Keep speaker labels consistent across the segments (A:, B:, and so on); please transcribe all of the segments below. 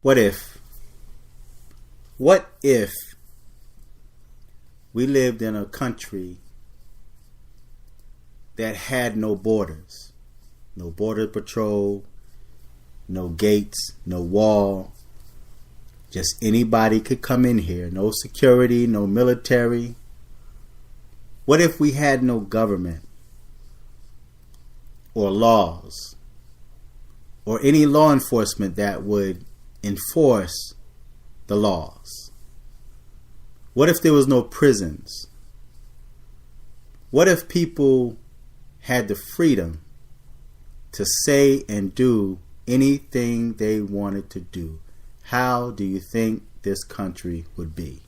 A: What if? What if we lived in a country that had no borders? No border patrol, no gates, no wall. Just anybody could come in here. No security, no military. What if we had no government or laws or any law enforcement that would enforce the laws? What if there was no prisons? What if people had the freedom to say and do anything they wanted to do? How do you think this country would be?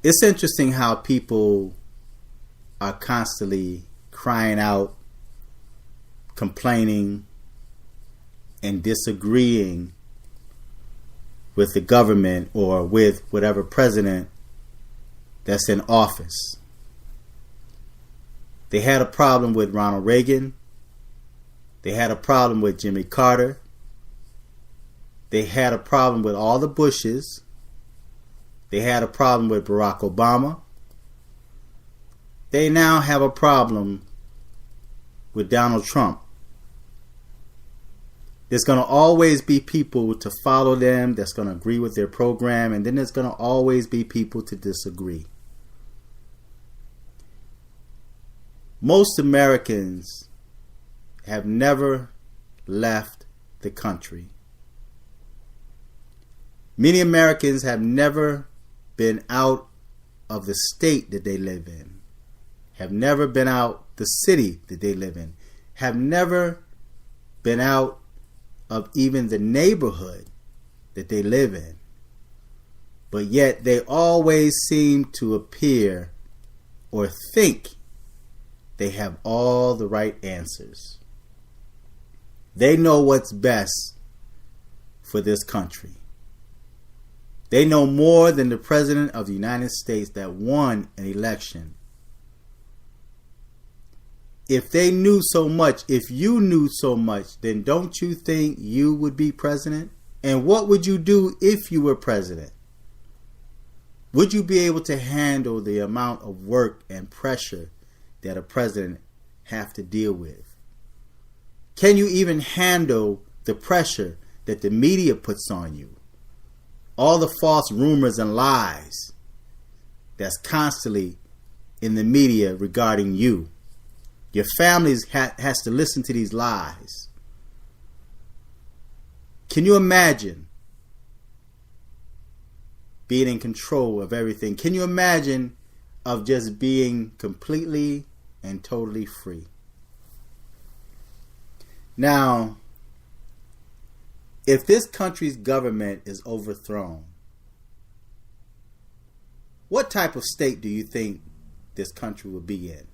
A: It's interesting how people are constantly crying out, complaining, and disagreeing with the government or with whatever president that's in office. They had a problem with Ronald Reagan. They had a problem with Jimmy Carter. They had a problem with all the Bushes. They had a problem with Barack Obama. They now have a problem with Donald Trump. There's going to always be people to follow them that's going to agree with their program, and then there's going to always be people to disagree. Most Americans have never left the country. Many Americans have never been out of the state that they live in, have never been out the city that they live in, have never been out of even the neighborhood that they live in. But yet they always seem to appear or think they have all the right answers. They know what's best for this country. They know more than the President of the United States that won an election. If they knew so much, if you knew so much, then don't you think you would be president? And what would you do if you were president? Would you be able to handle the amount of work and pressure that a president have to deal with? Can you even handle the pressure that the media puts on you? All the false rumors and lies that's constantly in the media regarding you. Your family has to listen to these lies. Can you imagine being in control of everything? Can you imagine of just being completely and totally free? Now, if this country's government is overthrown, what type of state do you think this country would be in?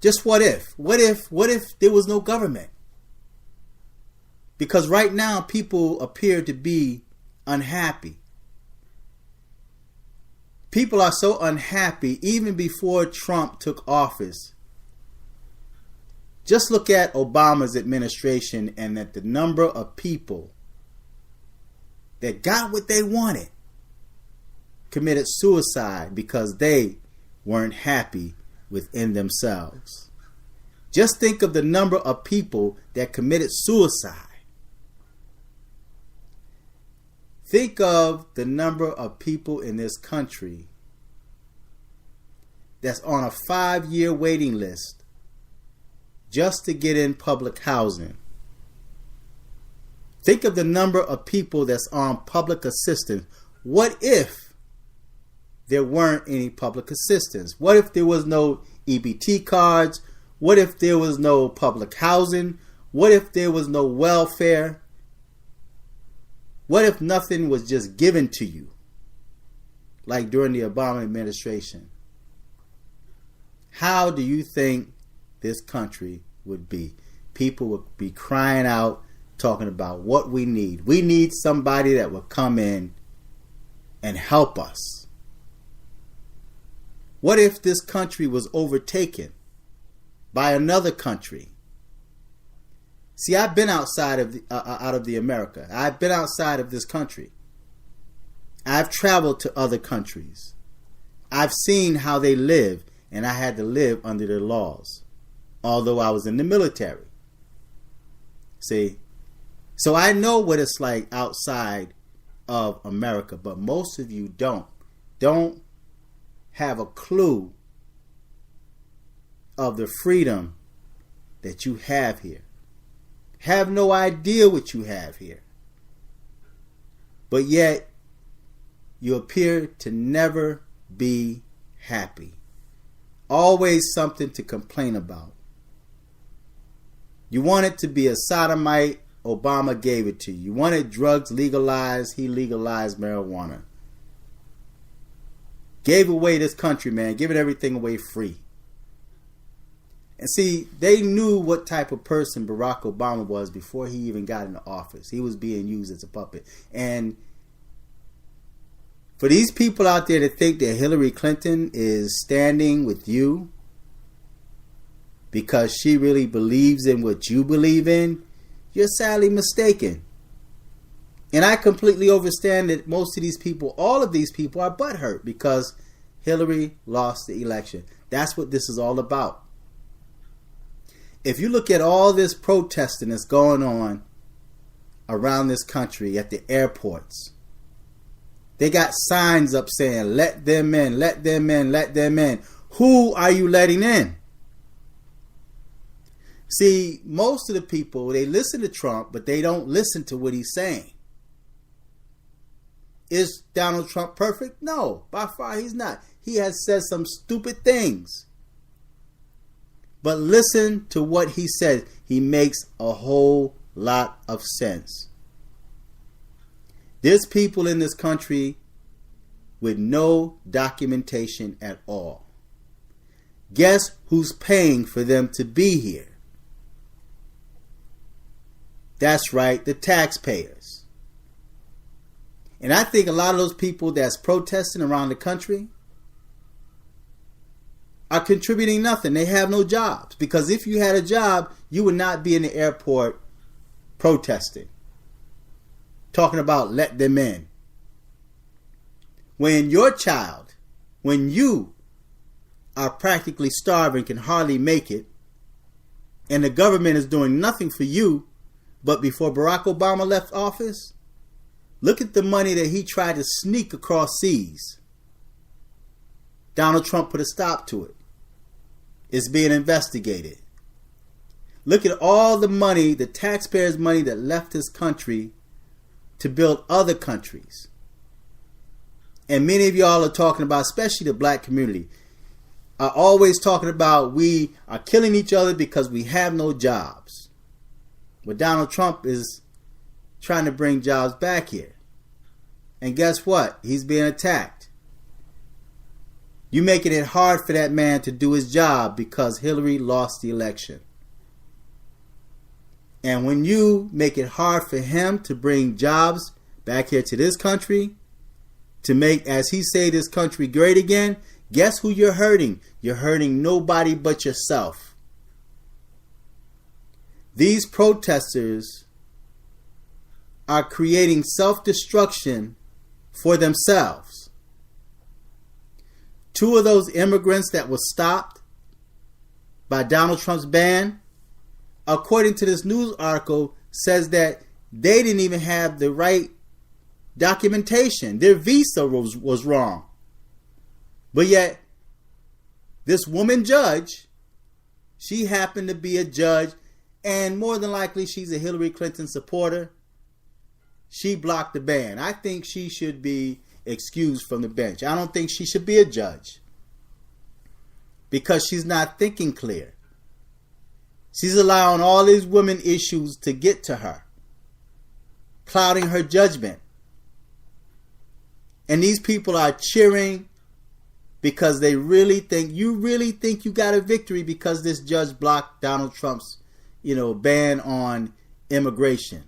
A: Just what if? What if there was no government? Because right now people appear to be unhappy. People are so unhappy even before Trump took office. Just look at Obama's administration and at the number of people that got what they wanted committed suicide because they weren't happy within themselves. Just think of the number of people that committed suicide. Think of the number of people in this country that's on a 5-year waiting list just to get in public housing. Think of the number of people that's on public assistance. What if there weren't any public assistance? What if there was no EBT cards? What if there was no public housing? What if there was no welfare? What if nothing was just given to you, like during the Obama administration? How do you think this country would be? People would be crying out, talking about what we need. We need somebody that will come in and help us. What if this country was overtaken by another country? See, I've been outside of out of the America. I've been outside of this country. I've traveled to other countries. I've seen how they live, and I had to live under their laws, although I was in the military. See, so I know what it's like outside of America, but most of you don't have a clue of the freedom that you have here. Have no idea what you have here. But yet, you appear to never be happy. Always something to complain about. You want it to be a sodomite, Obama gave it to you. You wanted drugs legalized, he legalized marijuana. Gave away this country, man. Giving everything away free. And see, they knew what type of person Barack Obama was before he even got into office. He was being used as a puppet. And for these people out there to think that Hillary Clinton is standing with you because she really believes in what you believe in, you're sadly mistaken. And I completely understand that most of these people, all of these people, are butthurt because Hillary lost the election. That's what this is all about. If you look at all this protesting that's going on around this country at the airports, they got signs up saying, let them in, let them in, let them in. Who are you letting in? See, most of the people, they listen to Trump, but they don't listen to what he's saying. Is Donald Trump perfect? No, by far he's not. He has said some stupid things. But listen to what he says. He makes a whole lot of sense. There's people in this country with no documentation at all. Guess who's paying for them to be here? That's right, the taxpayers. And I think a lot of those people that's protesting around the country are contributing nothing. They have no jobs. Because if you had a job, you would not be in the airport protesting. Talking about let them in. When your child, when you are practically starving, can hardly make it, and the government is doing nothing for you, but before Barack Obama left office, look at the money that he tried to sneak across seas. Donald Trump put a stop to it. It's being investigated. Look at all the money, the taxpayers' money that left this country to build other countries. And many of y'all are talking about, especially the black community, are always talking about we are killing each other because we have no jobs. But Donald Trump is trying to bring jobs back here. And guess what? He's being attacked. You making it hard for that man to do his job because Hillary lost the election. And when you make it hard for him to bring jobs back here to this country, to make, as he say, this country great again, guess who you're hurting? You're hurting nobody but yourself. These protesters are creating self-destruction for themselves. 2 of those immigrants that were stopped by Donald Trump's ban, according to this news article, says that they didn't even have the right documentation. Their visa was wrong. But yet, this woman judge, she happened to be a judge, and more than likely she's a Hillary Clinton supporter. She blocked the ban. I think she should be excused from the bench. I don't think she should be a judge because she's not thinking clear. She's allowing all these women issues to get to her, clouding her judgment. And these people are cheering because they really think you got a victory because this judge blocked Donald Trump's, ban on immigration.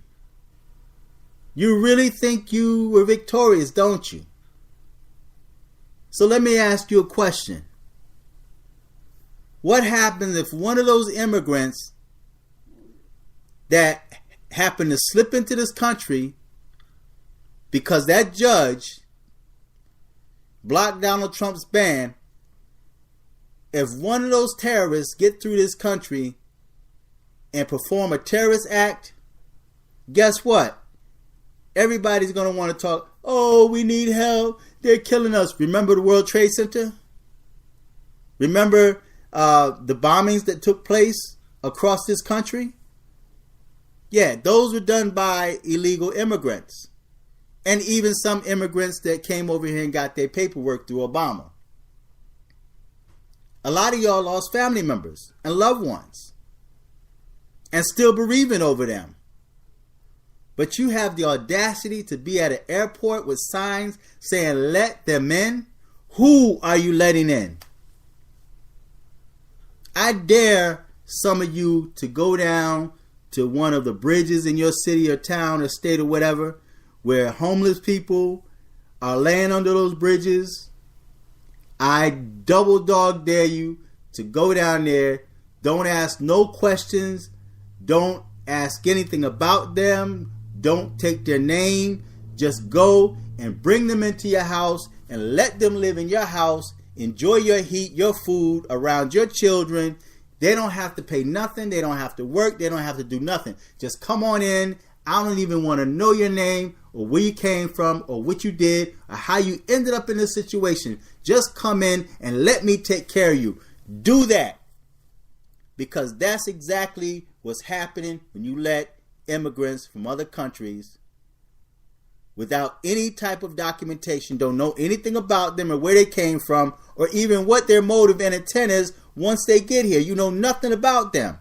A: You really think you were victorious, don't you? So let me ask you a question. What happens if one of those immigrants that happened to slip into this country because that judge blocked Donald Trump's ban, if one of those terrorists get through this country and perform a terrorist act, guess what? Everybody's going to want to talk, oh, we need help. They're killing us. Remember the World Trade Center? Remember the bombings that took place across this country? Yeah, those were done by illegal immigrants. And even some immigrants that came over here and got their paperwork through Obama. A lot of y'all lost family members and loved ones and still bereaving over them. But you have the audacity to be at an airport with signs saying, let them in? Who are you letting in? I dare some of you to go down to one of the bridges in your city or town or state or whatever, where homeless people are laying under those bridges. I double dog dare you to go down there. Don't ask no questions. Don't ask anything about them. Don't take their name. Just go and bring them into your house and let them live in your house. Enjoy your heat, your food around your children. They don't have to pay nothing. They don't have to work. They don't have to do nothing. Just come on in. I don't even want to know your name or where you came from or what you did or how you ended up in this situation. Just come in and let me take care of you. Do that. Because that's exactly what's happening when you let immigrants from other countries without any type of documentation, don't know anything about them or where they came from or even what their motive and intent is once they get here. You know nothing about them.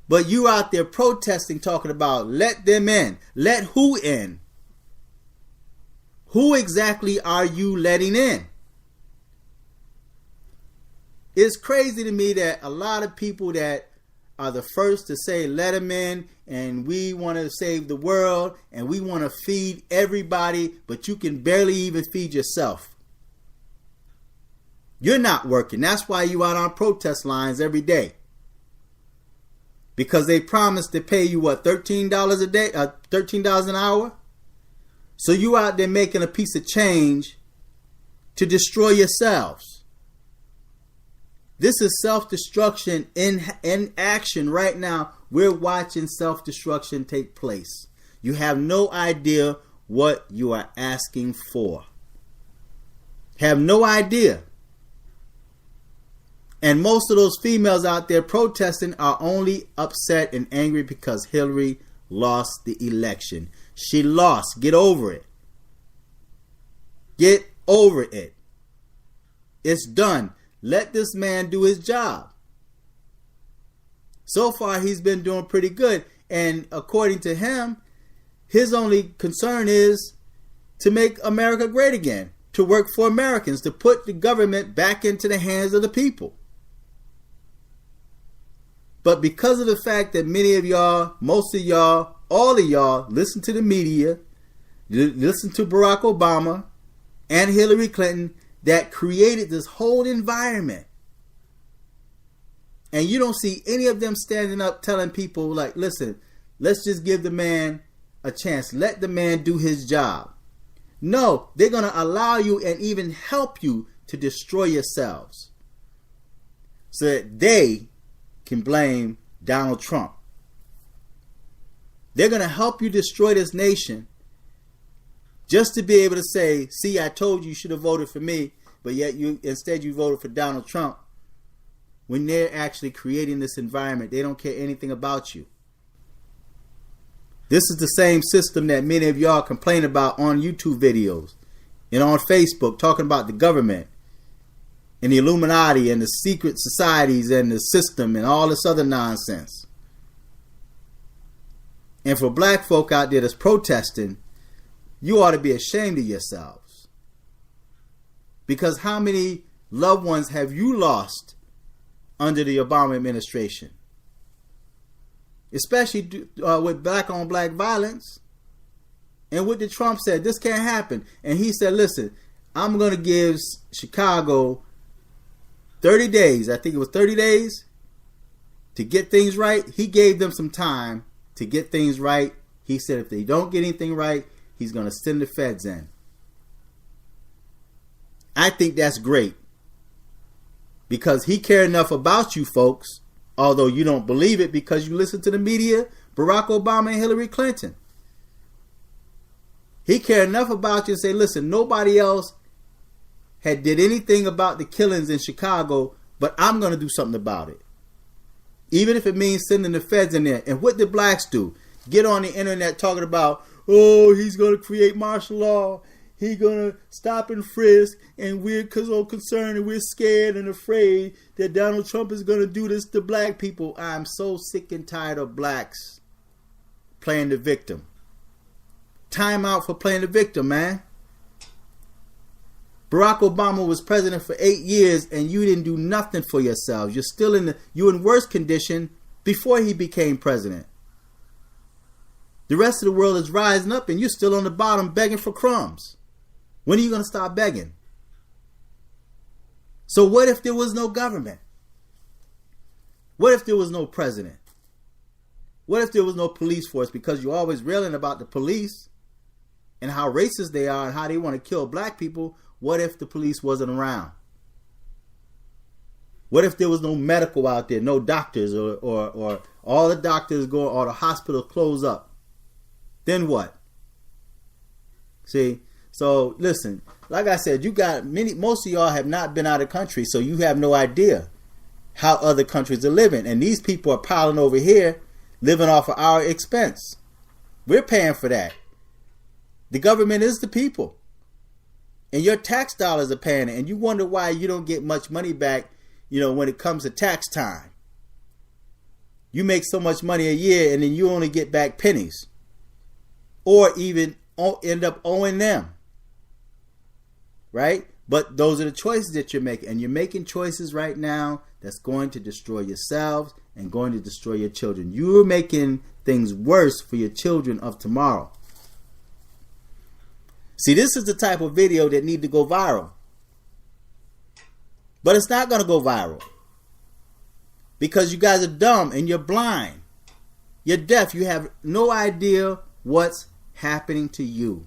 A: But you out there protesting, talking about let them in. Let who in? Who exactly are you letting in? It's crazy to me that a lot of people that are the first to say let them in and we want to save the world and we want to feed everybody, but you can barely even feed yourself. You're not working. That's why you out on protest lines every day. Because they promised to pay you, what, $13 a day, $13 an hour? So you out there making a piece of change to destroy yourselves. This is self-destruction in action right now. We're watching self-destruction take place. You have no idea what you are asking for. Have no idea. And most of those females out there protesting are only upset and angry because Hillary lost the election. She lost. Get over it. Get over it. It's done. Let this man do his job. So far, he's been doing pretty good. And according to him, his only concern is to make America great again, to work for Americans, to put the government back into the hands of the people. But because of the fact that many of y'all, most of y'all, all of y'all listen to the media, listen to Barack Obama and Hillary Clinton, that created this whole environment. And you don't see any of them standing up telling people like, listen, let's just give the man a chance. Let the man do his job. No, they're going to allow you and even help you to destroy yourselves so that they can blame Donald Trump. They're going to help you destroy this nation just to be able to say, see, I told you should have voted for me, but yet instead you voted for Donald Trump. When they're actually creating this environment, they don't care anything about you. This is the same system that many of y'all complain about on YouTube videos and on Facebook, talking about the government and the Illuminati and the secret societies and the system and all this other nonsense. And for black folk out there that's protesting, you ought to be ashamed of yourselves. Because how many loved ones have you lost under the Obama administration? Especially with black on black violence. And what did Trump say? This can't happen. And he said, listen, I'm going to give Chicago 30 days. I think it was 30 days to get things right. He gave them some time to get things right. He said if they don't get anything right, he's going to send the feds in. I think that's great. Because he cared enough about you folks, although you don't believe it because you listen to the media, Barack Obama and Hillary Clinton. He cared enough about you to say, listen, nobody else had did anything about the killings in Chicago, but I'm going to do something about it. Even if it means sending the feds in there. And what did blacks do? Get on the internet talking about, oh, he's going to create martial law. He's going to stop and frisk. And we're so concerned and we're scared and afraid that Donald Trump is going to do this to black people. I'm so sick and tired of blacks playing the victim. Time out for playing the victim, man. Barack Obama was president for 8 years and you didn't do nothing for yourselves. You're still you're in worse condition before he became president. The rest of the world is rising up and you're still on the bottom begging for crumbs. When are you going to stop begging? So what if there was no government? What if there was no president? What if there was no police force? Because you're always railing about the police and how racist they are and how they want to kill black people. What if the police wasn't around? What if there was no medical out there, no doctors, or all the doctors go, or the hospital close up? Then what? See, so listen, like I said, most of y'all have not been out of the country, so you have no idea how other countries are living. And these people are piling over here, living off of our expense. We're paying for that. The government is the people. And your tax dollars are paying it. And you wonder why you don't get much money back, when it comes to tax time. You make so much money a year and then you only get back pennies. Or even end up owing them. Right? But those are the choices that you're making. And you're making choices right now that's going to destroy yourselves and going to destroy your children. You're making things worse for your children of tomorrow. See, this is the type of video that need to go viral. But it's not going to go viral. Because you guys are dumb and you're blind. You're deaf. You have no idea what's happening to you.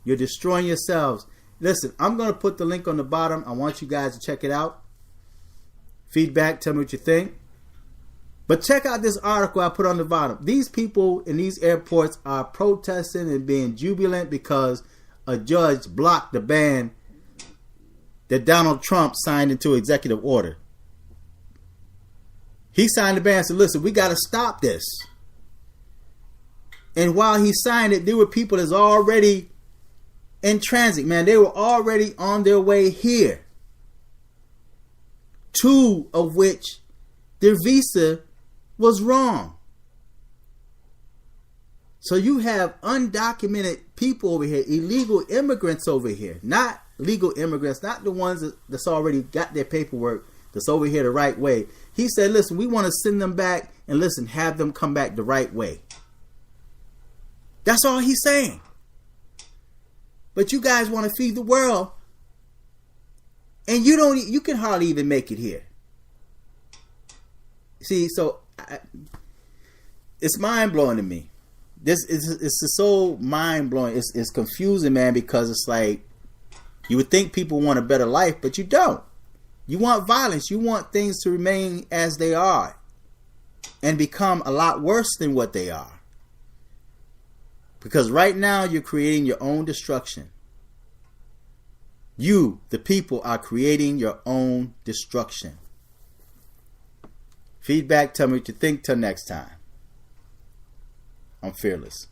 A: You're destroying yourselves. Listen, I'm going to put the link on the bottom. I want you guys to check it out. Feedback, tell me what you think. But check out this article I put on the bottom. These people in these airports are protesting and being jubilant because a judge blocked the ban that Donald Trump signed into executive order. He signed the ban and said, listen, we got to stop this. And while he signed it, there were people that's already in transit, man. They were already on their way here. 2 of which their visa was wrong. So you have undocumented people over here, illegal immigrants over here, not legal immigrants, not the ones that's already got their paperwork, that's over here the right way. He said, listen, we want to send them back and listen, have them come back the right way. That's all he's saying. But you guys want to feed the world and you can hardly even make it here. See, so it's mind-blowing to me. It's so mind-blowing. It's confusing, man, because it's like you would think people want a better life, but you don't. You want violence. You want things to remain as they are and become a lot worse than what they are. Because right now you're creating your own destruction. You, the people, are creating your own destruction. Feedback, tell me what you think. Till next time. I'm fearless.